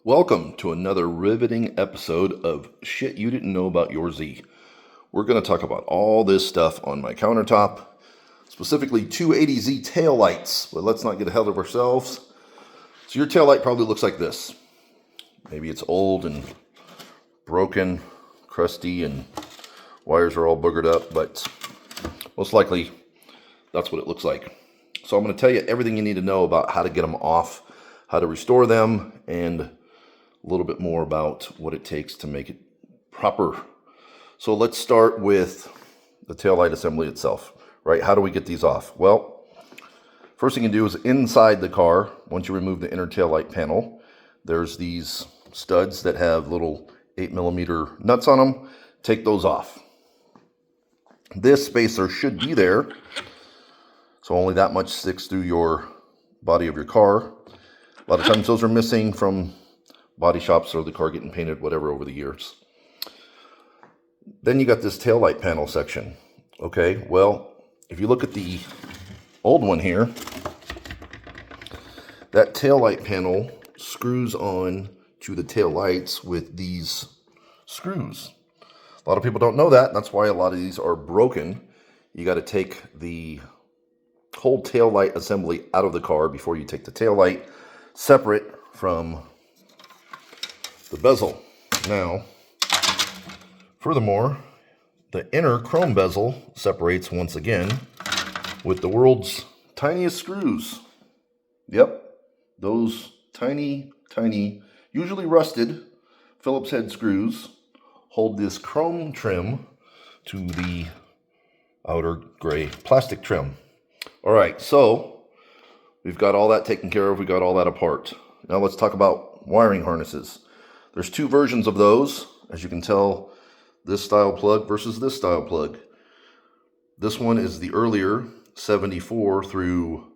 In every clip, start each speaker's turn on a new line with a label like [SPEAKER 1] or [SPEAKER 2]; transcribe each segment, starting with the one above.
[SPEAKER 1] Welcome to another riveting episode of Shit You Didn't Know About Your Z. We're going to talk about all this stuff on my countertop, specifically 280Z taillights. But let's not get ahead of ourselves. So your taillight probably looks like this. Maybe it's old and broken, crusty, and wires are all boogered up, but most likely that's what it looks like. So I'm going to tell you everything you need to know about how to get them off, how to restore them, and a little bit more about what it takes to make it proper. So let's start with the taillight assembly itself, right? How do we get these off? Well, first thing you do is inside the car, once you remove the inner taillight panel, there's these studs that have little 8mm nuts on them. Take those off. This spacer should be there, so only that much sticks through your body of your car. A lot of times those are missing from body shops or the car getting painted, whatever, over the years. Then you got this taillight panel section. Okay, well, if you look at the old one here, that taillight panel screws on to the tail lights with these screws. A lot of people don't know that. That's why a lot of these are broken. You got to take the whole taillight assembly out of the car before you take the taillight separate from the bezel. Now, furthermore, the inner chrome bezel separates once again with the world's tiniest screws. Yep, those tiny, usually rusted Phillips head screws hold this chrome trim to the outer gray plastic trim. All right, so we've got all that taken care of. We got all that apart. Now let's talk about wiring harnesses. There's two versions of those. As you can tell, this style plug versus this style plug. This one is the earlier 74 through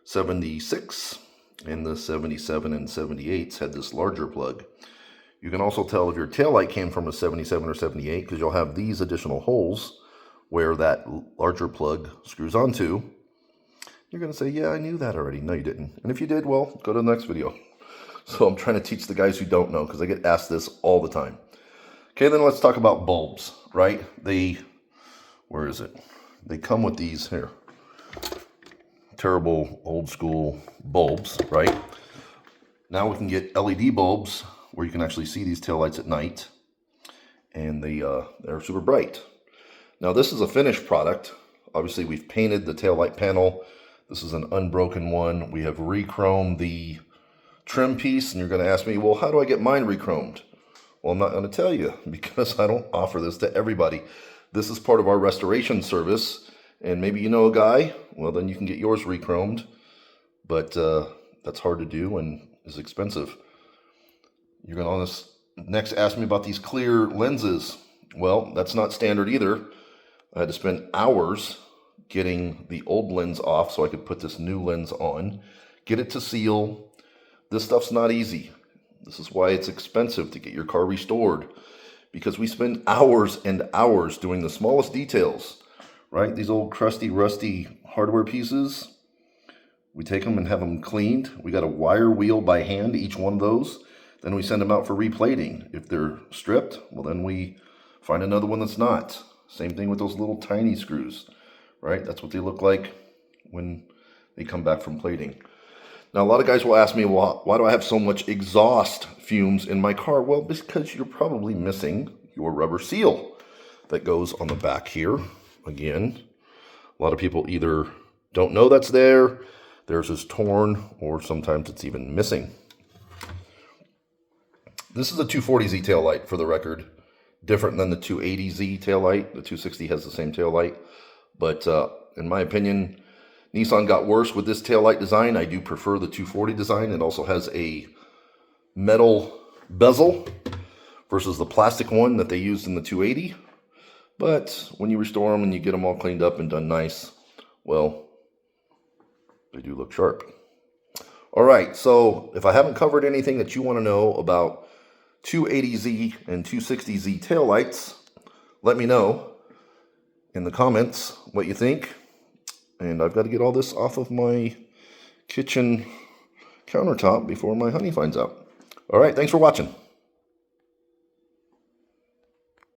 [SPEAKER 1] 76, and the 77 and 78s had this larger plug. You can also tell if your taillight came from a 77 or 78 because you'll have these additional holes where that larger plug screws onto. You're going to say, yeah, I knew that already. No, you didn't. And if you did, well, go to the next video. So I'm trying to teach the guys who don't know because I get asked this all the time. Okay, then let's talk about bulbs, right? Where is it? They come with these here. Terrible old school bulbs, right? Now we can get LED bulbs where you can actually see these taillights at night. And they're super bright. Now this is a finished product. Obviously we've painted the taillight panel. This is an unbroken one. We have re-chromed the trim piece, and you're going to ask me, well, how do I get mine re-chromed? Well, I'm not going to tell you because I don't offer this to everybody. This is part of our restoration service, and maybe you know a guy, well, then you can get yours re-chromed, but that's hard to do and is expensive. You're going to next ask me about these clear lenses. Well, that's not standard either. I had to spend hours getting the old lens off so I could put this new lens on, get it to seal. This stuff's not easy. This is why it's expensive to get your car restored, because we spend hours and hours doing the smallest details, right? These old crusty, rusty hardware pieces, we take them and have them cleaned. We got to wire wheel by hand each one of those. Then we send them out for replating. If they're stripped, well, then we find another one that's not. Same thing with those little tiny screws, right? That's what they look like when they come back from plating. Now, a lot of guys will ask me, well, why do I have so much exhaust fumes in my car? Well, because you're probably missing your rubber seal that goes on the back here. Again, a lot of people either don't know that's there, theirs is torn, or sometimes it's even missing. This is a 240Z taillight, for the record. Different than the 280Z taillight. The 260 has the same taillight. But in my opinion, Nissan got worse with this taillight design. I do prefer the 240 design. It also has a metal bezel versus the plastic one that they used in the 280. But when you restore them and you get them all cleaned up and done nice, well, they do look sharp. All right, so if I haven't covered anything that you want to know about 280Z and 260Z taillights, let me know in the comments what you think. And I've got to get all this off of my kitchen countertop before my honey finds out. All right, thanks for watching.